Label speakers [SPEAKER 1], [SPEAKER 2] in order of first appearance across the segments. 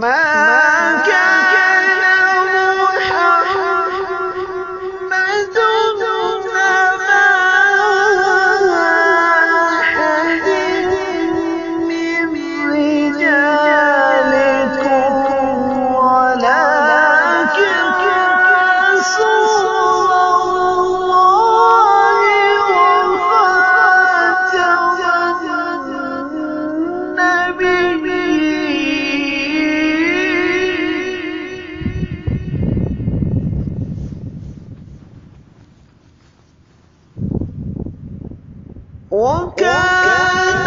[SPEAKER 1] ما كان محمد أبا أحد من رجالكم ولكن رسول الله وخاتم النبيين وكان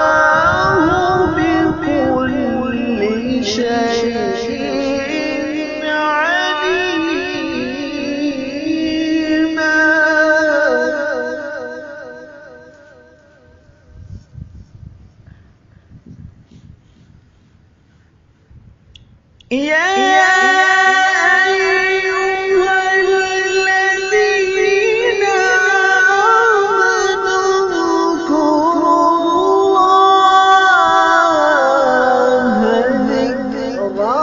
[SPEAKER 1] الله بكل شيء عليما يا أيها الذين آمنوا اذكروا الله ذكرا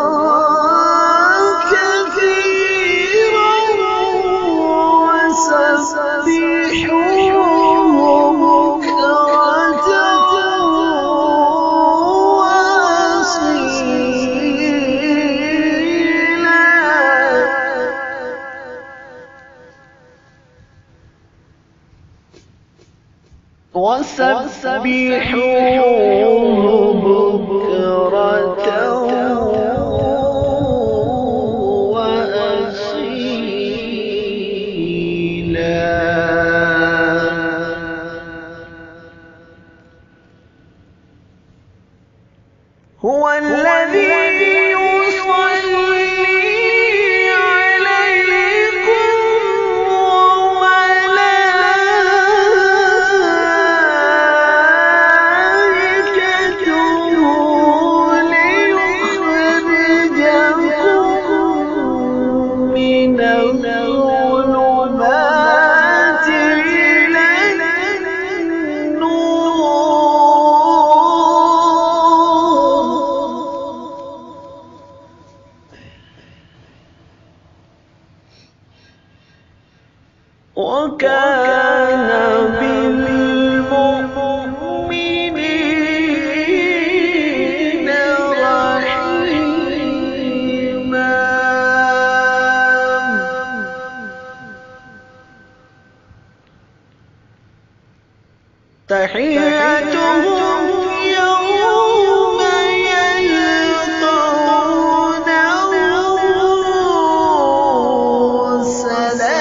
[SPEAKER 1] كثيرا وسبحوه بكرة وسبحوه بكرة وأصيلا هو الذي يصلي عليكم وملائكته ليخرجكم من الظلمات إلى وكان بالمؤمنين رحيما تحيتهم يوم يلقونه سلام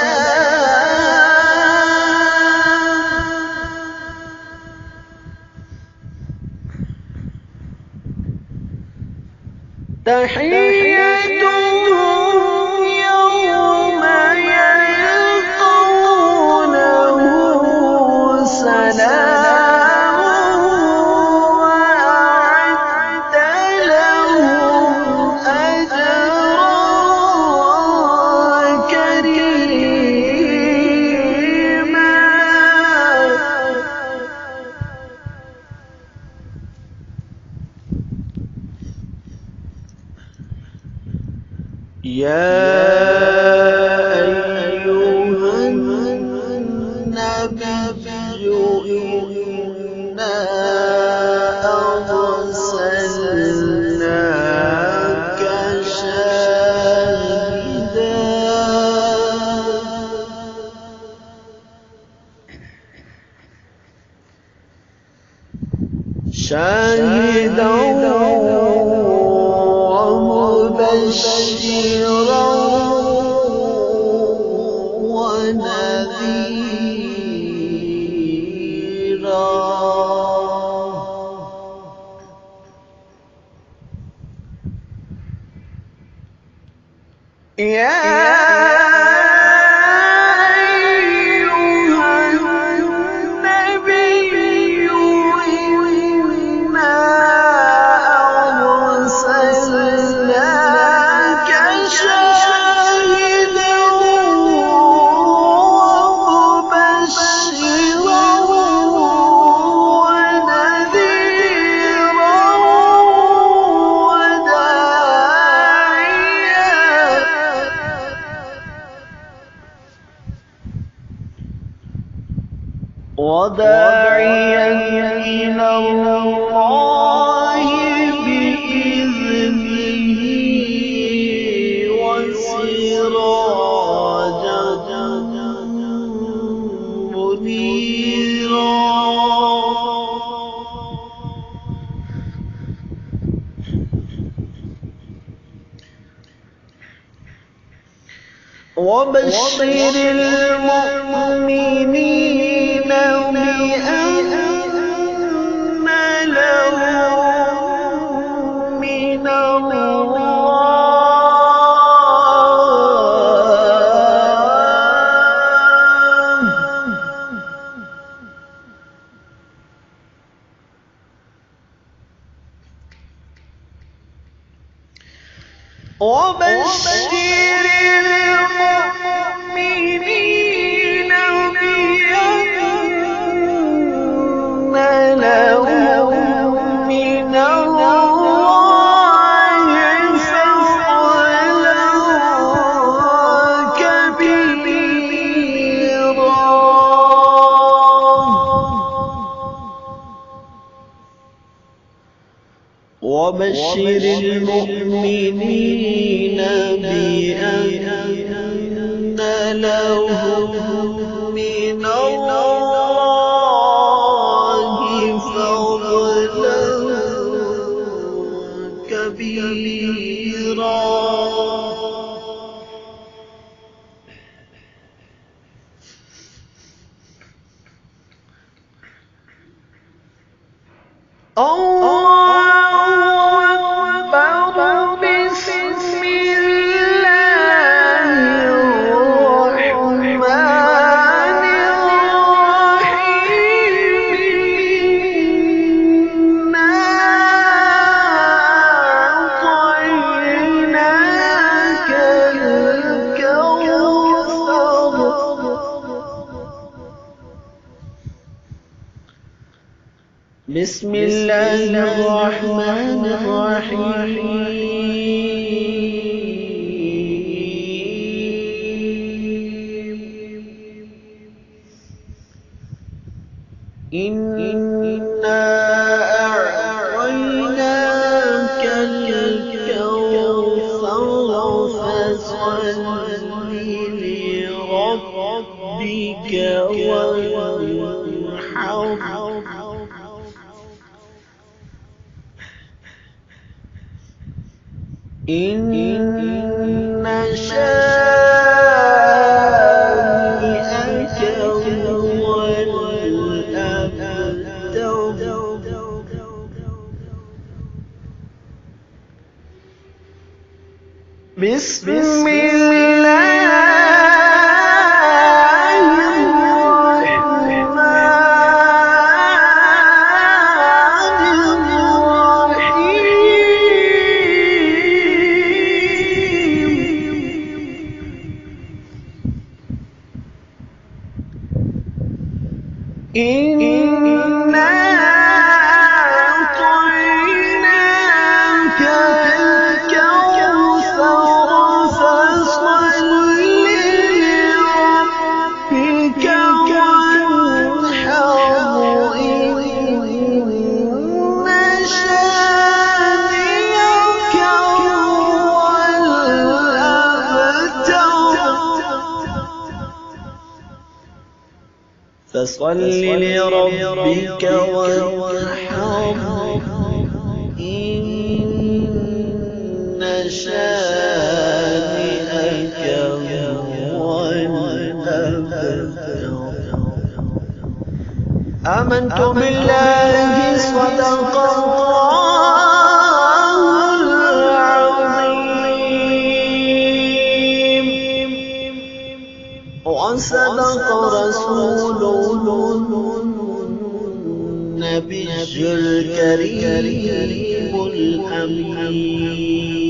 [SPEAKER 1] تحيتهم يوم يلقونه سلام وأعد لهم أجرا كريما يا أيها النبي إنا أرسلناك شاهدا ومبشرا ونذيرا يا الله بإذنه وسراجا منيرا وبشر المؤمنين بأن لهم من وبشر المؤمنين بأن لهم من الله فضلا كبيرا بسم الله الرحمن الرحيم إنا أعطيناك الكوثر فصل لربك وانحر إن شانئك هو الأبتر بسم الله إنا أعطيناك الكوثر فصل لربك وانحر إن شانئك هو الأبتر فصل لربك وانحر إن شانئك هو الأبتر آمنت بالله صدق الله العظيم وصدق رسوله النبي الكريم الأمين